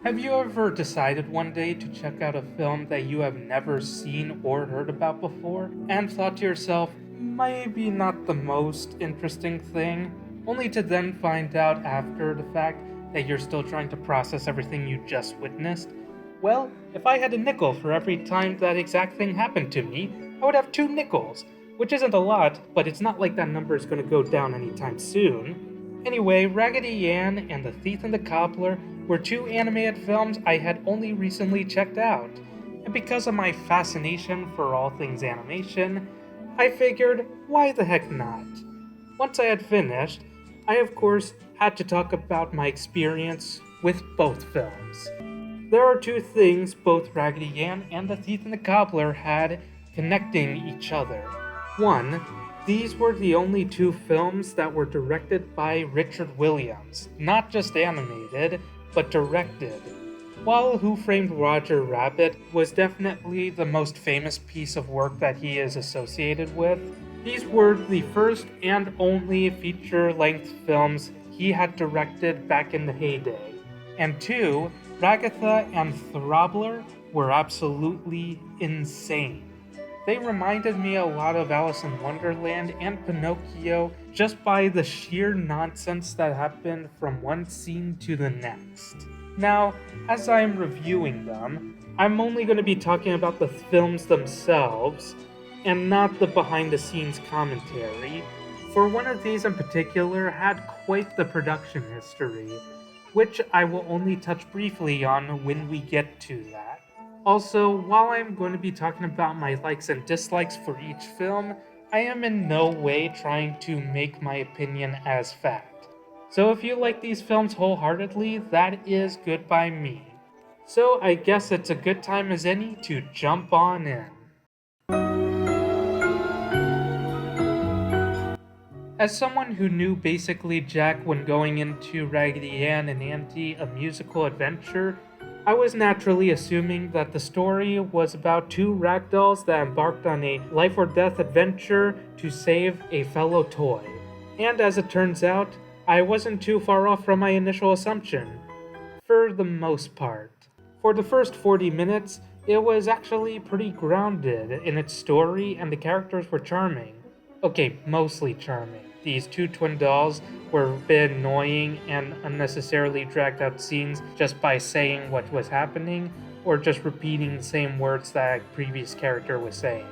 Have you ever decided one day to check out a film that you have never seen or heard about before, and thought to yourself, maybe not the most interesting thing, only to then find out after the fact that you're still trying to process everything you just witnessed? Well, if I had a nickel for every time that exact thing happened to me, I would have 2 nickels, which isn't a lot, but it's not like that number is going to go down anytime soon. Anyway, Raggedy Ann and The Thief and the Cobbler were 2 animated films I had only recently checked out, and because of my fascination for all things animation, I figured, why the heck not? Once I had finished, I of course had to talk about my experience with both films. There are 2 things both Raggedy Ann and The Thief and the Cobbler had connecting each other. 1. These were the only 2 films that were directed by Richard Williams, not just animated, but directed. While Who Framed Roger Rabbit was definitely the most famous piece of work that he is associated with, these were the first and only feature-length films he had directed back in the heyday. And 2, Ragatha and Throbler were absolutely insane. They reminded me a lot of Alice in Wonderland and Pinocchio just by the sheer nonsense that happened from one scene to the next. Now, as I'm reviewing them, I'm only going to be talking about the films themselves, and not the behind-the-scenes commentary, for one of these in particular had quite the production history, which I will only touch briefly on when we get to that. Also, while I'm going to be talking about my likes and dislikes for each film, I am in no way trying to make my opinion as fact. So if you like these films wholeheartedly, that is good by me. So I guess it's a good time as any to jump on in. As someone who knew basically Jack when going into Raggedy Ann and Andy, a musical adventure, I was naturally assuming that the story was about 2 ragdolls that embarked on a life or death adventure to save a fellow toy. And as it turns out, I wasn't too far off from my initial assumption, for the most part. For the first 40 minutes, it was actually pretty grounded in its story and the characters were charming. Okay, mostly charming. These 2 twin dolls were a bit annoying and unnecessarily dragged out scenes just by saying what was happening or just repeating the same words that a previous character was saying.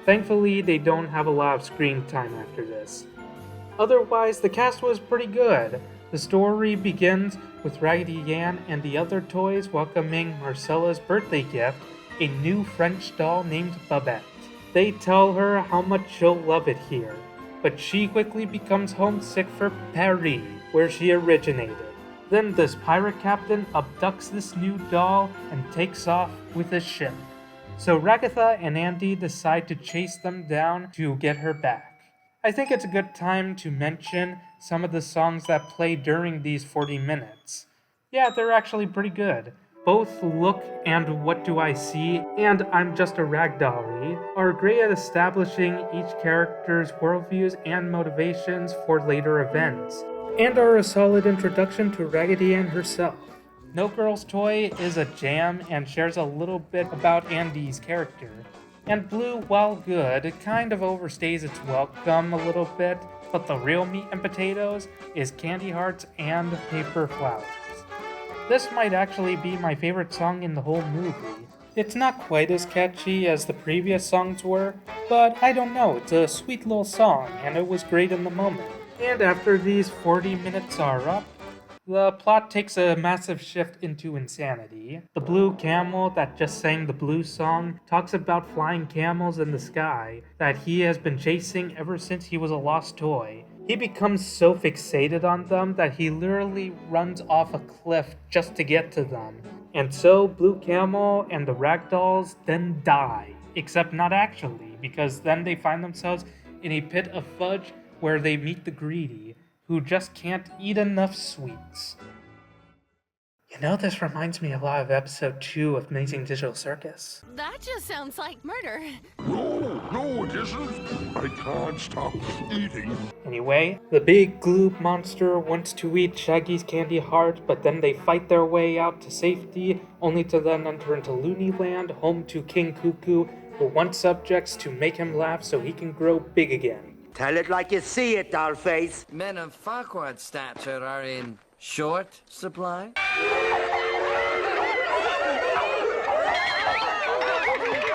Thankfully, they don't have a lot of screen time after this. Otherwise, the cast was pretty good. The story begins with Raggedy Ann and the other toys welcoming Marcella's birthday gift, a new French doll named Babette. They tell her how much she'll love it here, but she quickly becomes homesick for Paris, where she originated. Then this pirate captain abducts this new doll and takes off with a ship. So Ragatha and Andy decide to chase them down to get her back. I think it's a good time to mention some of the songs that play during these 40 minutes. Yeah, they're actually pretty good. Both Look and What Do I See and I'm Just a Ragdolly are great at establishing each character's worldviews and motivations for later events, and are a solid introduction to Raggedy Ann herself. No Girl's Toy is a jam and shares a little bit about Andy's character. And Blue, while good, kind of overstays its welcome a little bit, but the real meat and potatoes is Candy Hearts and Paper Flowers. This might actually be my favorite song in the whole movie. It's not quite as catchy as the previous songs were, but I don't know, it's a sweet little song, and it was great in the moment. And after these 40 minutes are up, the plot takes a massive shift into insanity. The blue camel that just sang the blues song talks about flying camels in the sky that he has been chasing ever since he was a lost toy. He becomes so fixated on them that he literally runs off a cliff just to get to them. And so Blue Camel and the Ragdolls then die. Except not actually, because then they find themselves in a pit of fudge where they meet the greedy, who just can't eat enough sweets. You know, this reminds me a lot of episode 2 of Amazing Digital Circus. That just sounds like murder. No, it isn't. I can't stop eating. Anyway, the big gloop monster wants to eat Shaggy's candy heart, but then they fight their way out to safety, only to then enter into Looney Land, home to King Cuckoo, who wants subjects to make him laugh so he can grow big again. Tell it like you see it, dollface. Men of Farquaad stature are in short supply.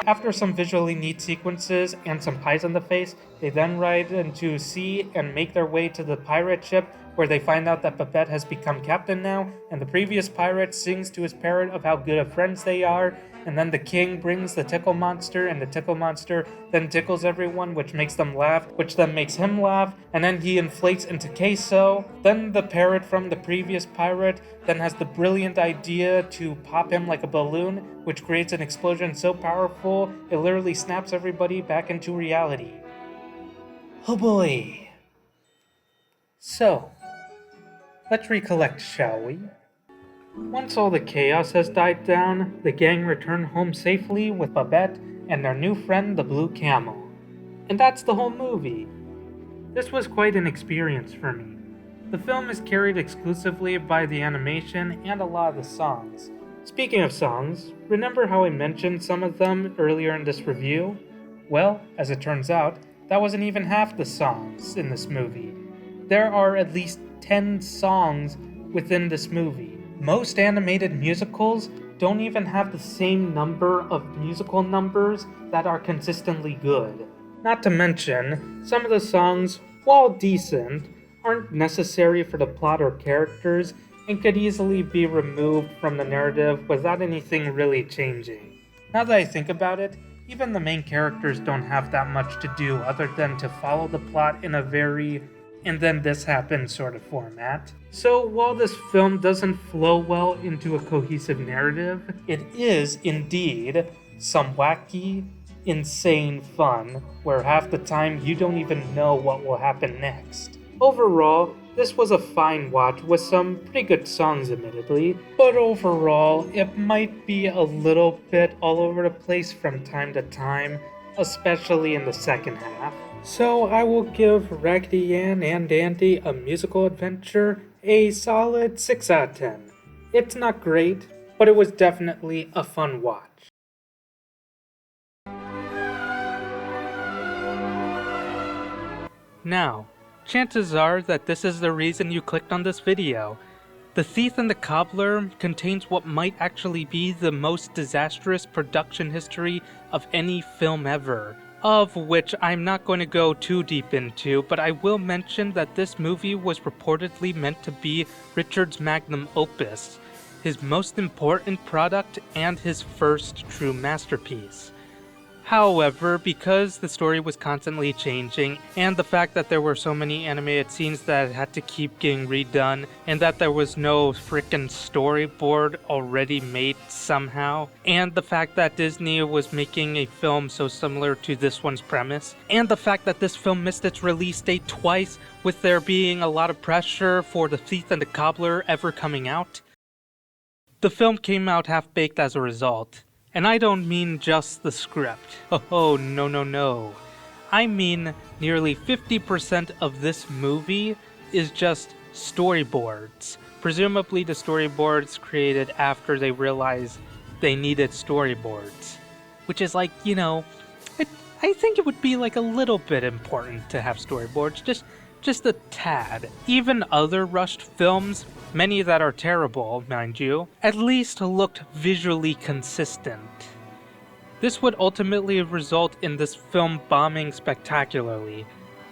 After some visually neat sequences and some pies on the face, they then ride into sea and make their way to the pirate ship, where they find out that Babette has become captain now, and the previous pirate sings to his parrot of how good of friends they are, and then the king brings the tickle monster, and the tickle monster then tickles everyone, which makes them laugh, which then makes him laugh, and then he inflates into queso. Then the parrot from the previous pirate then has the brilliant idea to pop him like a balloon, which creates an explosion so powerful it literally snaps everybody back into reality. Oh boy. So, let's recollect, shall we? Once all the chaos has died down, the gang return home safely with Babette and their new friend, the Blue Camel. And that's the whole movie. This was quite an experience for me. The film is carried exclusively by the animation and a lot of the songs. Speaking of songs, remember how I mentioned some of them earlier in this review? Well, as it turns out, that wasn't even half the songs in this movie. There are at least 10 songs within this movie. Most animated musicals don't even have the same number of musical numbers that are consistently good. Not to mention, some of the songs, while decent, aren't necessary for the plot or characters and could easily be removed from the narrative without anything really changing. Now that I think about it, even the main characters don't have that much to do other than to follow the plot in a very and then this happened sort of format. So while this film doesn't flow well into a cohesive narrative, it is indeed some wacky, insane fun where half the time you don't even know what will happen next. Overall, this was a fine watch with some pretty good songs admittedly, but overall it might be a little bit all over the place from time to time, especially in the second half. So I will give Raggedy Ann and Andy a Musical Adventure a solid 6 out of 10. It's not great, but it was definitely a fun watch. Now, chances are that this is the reason you clicked on this video. The Thief and the Cobbler contains what might actually be the most disastrous production history of any film ever, of which I'm not going to go too deep into, but I will mention that this movie was reportedly meant to be Richard's magnum opus, his most important product and his first true masterpiece. However, because the story was constantly changing, and the fact that there were so many animated scenes that had to keep getting redone, and that there was no frickin' storyboard already made somehow, and the fact that Disney was making a film so similar to this one's premise, and the fact that this film missed its release date twice, with there being a lot of pressure for The Thief and the Cobbler ever coming out, the film came out half-baked as a result. And I don't mean just the script. Oh, no. I mean nearly 50% of this movie is just storyboards. Presumably the storyboards created after they realized they needed storyboards. Which is like, you know, I think it would be like a little bit important to have storyboards, just a tad. Even other rushed films, many that are terrible, mind you, at least looked visually consistent. This would ultimately result in this film bombing spectacularly.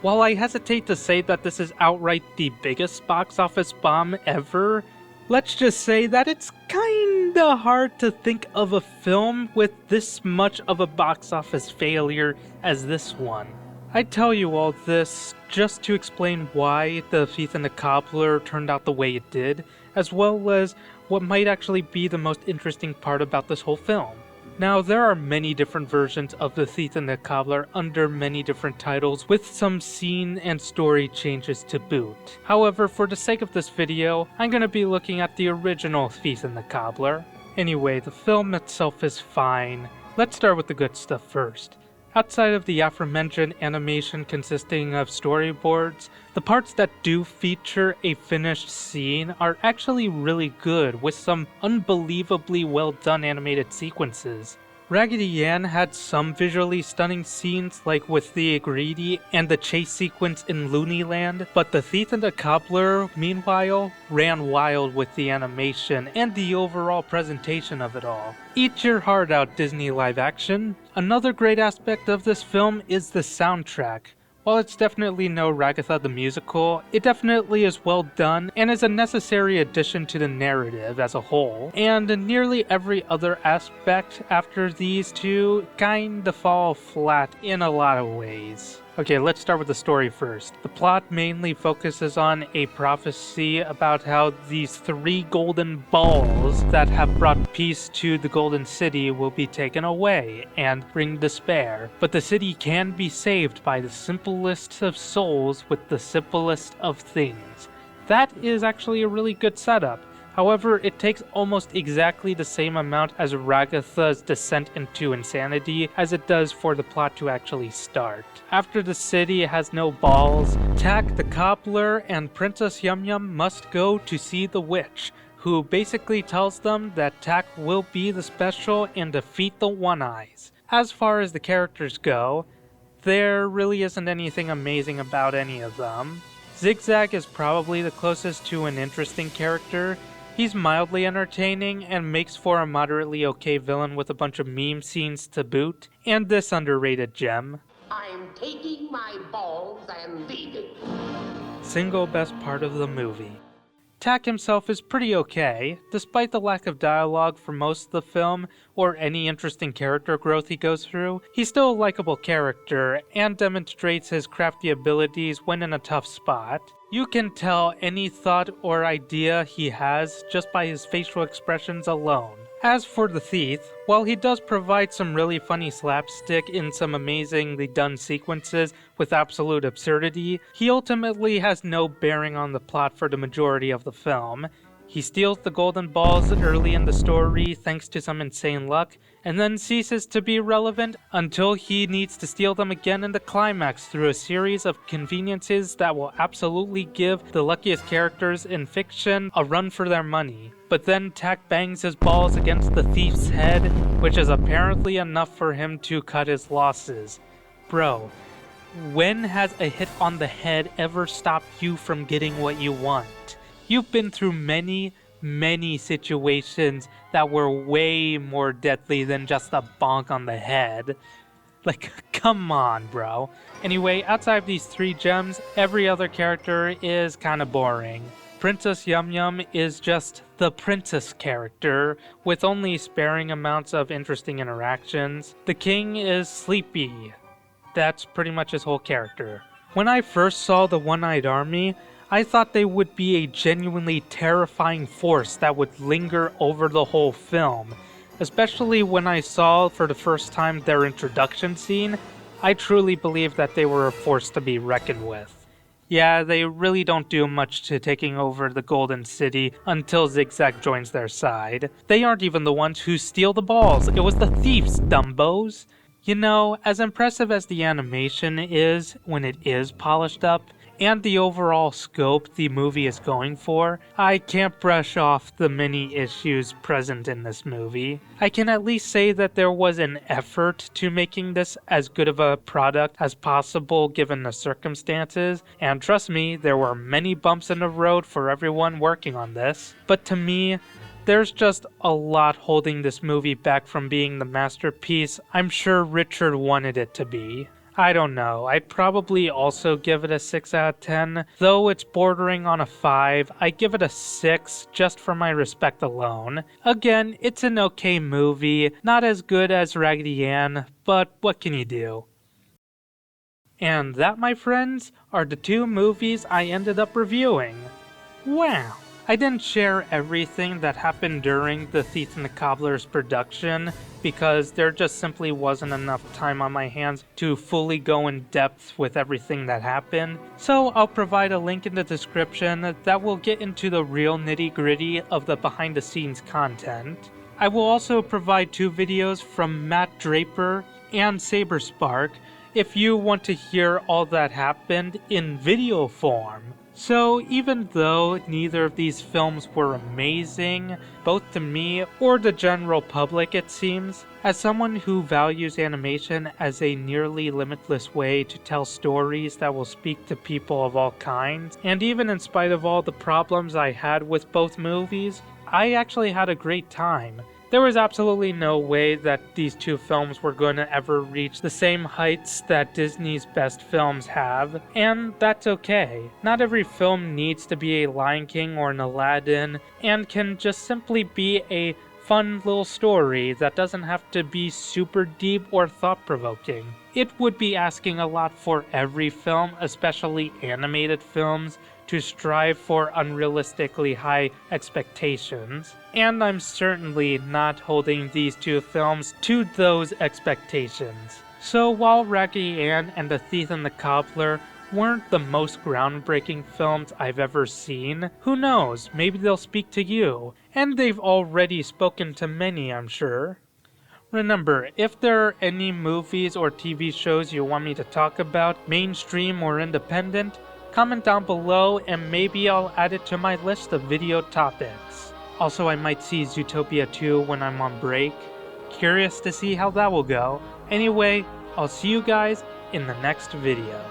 While I hesitate to say that this is outright the biggest box office bomb ever, let's just say that it's kinda hard to think of a film with this much of a box office failure as this one. I tell you all this just to explain why The Thief and the Cobbler turned out the way it did, as well as what might actually be the most interesting part about this whole film. Now, there are many different versions of The Thief and the Cobbler under many different titles with some scene and story changes to boot. However, for the sake of this video, I'm going to be looking at the original Thief and the Cobbler. Anyway, the film itself is fine. Let's start with the good stuff first. Outside of the aforementioned animation consisting of storyboards, the parts that do feature a finished scene are actually really good with some unbelievably well done animated sequences. Raggedy Ann had some visually stunning scenes like with the Greedy and the chase sequence in Looney Land, but The Thief and the Cobbler, meanwhile, ran wild with the animation and the overall presentation of it all. Eat your heart out, Disney live action. Another great aspect of this film is the soundtrack. While it's definitely no Ragatha the Musical, it definitely is well done and is a necessary addition to the narrative as a whole, and nearly every other aspect after these two kinda fall flat in a lot of ways. Okay, let's start with the story first. The plot mainly focuses on a prophecy about how these 3 golden balls that have brought peace to the Golden City will be taken away and bring despair. But the city can be saved by the simplest of souls with the simplest of things. That is actually a really good setup. However, it takes almost exactly the same amount as Ragatha's descent into insanity as it does for the plot to actually start. After the city has no balls, Tak the Cobbler and Princess Yum Yum must go to see the witch, who basically tells them that Tak will be the special and defeat the One-Eyes. As far as the characters go, there really isn't anything amazing about any of them. Zigzag is probably the closest to an interesting character. He's mildly entertaining and makes for a moderately okay villain with a bunch of meme scenes to boot, and this underrated gem. I'm taking my balls and leaving. Single best part of the movie. Tak himself is pretty okay. Despite the lack of dialogue for most of the film, or any interesting character growth he goes through, he's still a likable character, and demonstrates his crafty abilities when in a tough spot. You can tell any thought or idea he has just by his facial expressions alone. As for the Thief, while he does provide some really funny slapstick in some amazingly done sequences with absolute absurdity, he ultimately has no bearing on the plot for the majority of the film. He steals the golden balls early in the story thanks to some insane luck, and then ceases to be relevant until he needs to steal them again in the climax through a series of conveniences that will absolutely give the luckiest characters in fiction a run for their money. But then Tak bangs his balls against the thief's head, which is apparently enough for him to cut his losses. Bro, when has a hit on the head ever stopped you from getting what you want? You've been through many situations that were way more deadly than just a bonk on the head. Like, come on, bro. Anyway, outside of these 3 gems, every other character is kinda boring. Princess Yum Yum is just the princess character, with only sparing amounts of interesting interactions. The king is sleepy. That's pretty much his whole character. When I first saw the One-Eyed Army, I thought they would be a genuinely terrifying force that would linger over the whole film. Especially when I saw for the first time their introduction scene, I truly believed that they were a force to be reckoned with. Yeah, they really don't do much to taking over the Golden City until Zigzag joins their side. They aren't even the ones who steal the balls, it was the thieves, dumbos. You know, as impressive as the animation is when it is polished up, and the overall scope the movie is going for, I can't brush off the many issues present in this movie. I can at least say that there was an effort to making this as good of a product as possible given the circumstances, and trust me, there were many bumps in the road for everyone working on this. But to me, there's just a lot holding this movie back from being the masterpiece I'm sure Richard wanted it to be. I don't know, I'd probably also give it a 6 out of 10, though it's bordering on a 5, I give it a 6 just for my respect alone. Again, it's an okay movie, not as good as Raggedy Ann, but what can you do? And that, my friends, are the 2 movies I ended up reviewing. Wow, I didn't share everything that happened during The Thief and the Cobbler's production because there just simply wasn't enough time on my hands to fully go in depth with everything that happened, so I'll provide a link in the description that will get into the real nitty-gritty of the behind-the-scenes content. I will also provide 2 videos from Matt Draper and Saberspark if you want to hear all that happened in video form. So even though neither of these films were amazing, both to me or the general public it seems, as someone who values animation as a nearly limitless way to tell stories that will speak to people of all kinds, and even in spite of all the problems I had with both movies, I actually had a great time. There was absolutely no way that these 2 films were going to ever reach the same heights that Disney's best films have, and that's okay. Not every film needs to be a Lion King or an Aladdin, and can just simply be a fun little story that doesn't have to be super deep or thought-provoking. It would be asking a lot for every film, especially animated films, to strive for unrealistically high expectations, and I'm certainly not holding these 2 films to those expectations. So while Raggedy Ann and The Thief and the Cobbler weren't the most groundbreaking films I've ever seen, who knows, maybe they'll speak to you, and they've already spoken to many, I'm sure. Remember, if there are any movies or TV shows you want me to talk about, mainstream or independent, comment down below and maybe I'll add it to my list of video topics. Also, I might see Zootopia 2 when I'm on break. Curious to see how that will go. Anyway, I'll see you guys in the next video.